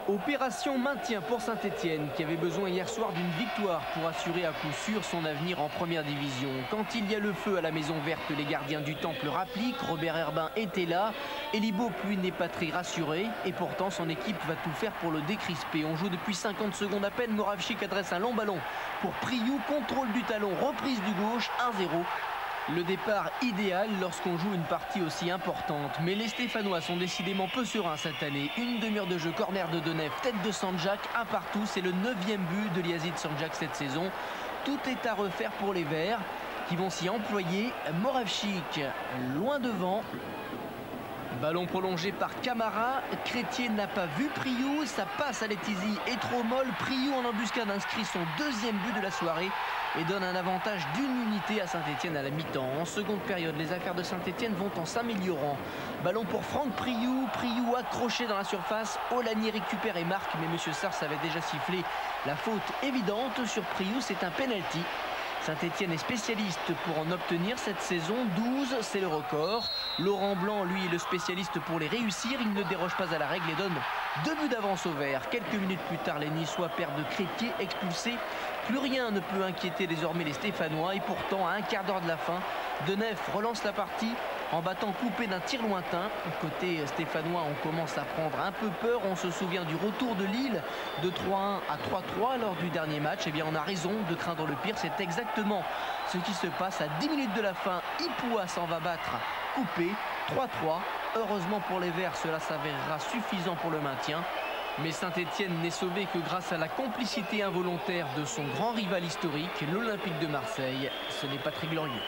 Opération maintien pour Saint-Etienne qui avait besoin hier soir d'une victoire pour assurer à coup sûr son avenir en première division. Quand il y a le feu à la Maison Verte, les gardiens du Temple rappliquent. Robert Herbin était là. Elie Baup, lui, n'est pas très rassuré. Et pourtant, son équipe va tout faire pour le décrisper. On joue depuis 50 secondes à peine. Moravchik adresse un long ballon pour Priou. Contrôle du talon, reprise du gauche, 1-0. Le départ idéal lorsqu'on joue une partie aussi importante. Mais les Stéphanois sont décidément peu sereins cette année. Une demi-heure de jeu, corner de Denef, tête de Sanjak, un partout. C'est le 9e but de Liazid Sanjak cette saison. Tout est à refaire pour les Verts qui vont s'y employer. Moravchik loin devant. Ballon prolongé par Camara. Crétier n'a pas vu Priou. Ça passe à Letizy est trop molle. Priou en embuscade inscrit son 2e but de la soirée et donne un avantage d'une unité à Saint-Etienne à la mi-temps. En seconde période, les affaires de Saint-Etienne vont en s'améliorant. Ballon pour Franck Priou. Priou accroché dans la surface. Olanier récupère et marque, mais M. Sars avait déjà sifflé la faute évidente sur Priou. C'est un penalty. Saint-Etienne est spécialiste pour en obtenir cette saison. 12, c'est le record. Laurent Blanc, lui, est le spécialiste pour les réussir. Il ne déroge pas à la règle et donne 2 buts d'avance au Vert. Quelques minutes plus tard, les Niçois perdent Crétier, expulsé. Plus rien ne peut inquiéter désormais les Stéphanois. Et pourtant, à un quart d'heure de la fin, Denef relance la partie en battant coupé d'un tir lointain. Côté stéphanois, on commence à prendre un peu peur. On se souvient du retour de Lille de 3-1 à 3-3 lors du dernier match. Eh bien, on a raison de craindre le pire. C'est exactement ce qui se passe à 10 minutes de la fin. Ipoua s'en va battre coupé. 3-3. Heureusement pour les Verts, cela s'avérera suffisant pour le maintien. Mais Saint-Etienne n'est sauvé que grâce à la complicité involontaire de son grand rival historique, l'Olympique de Marseille. Ce n'est pas très glorieux.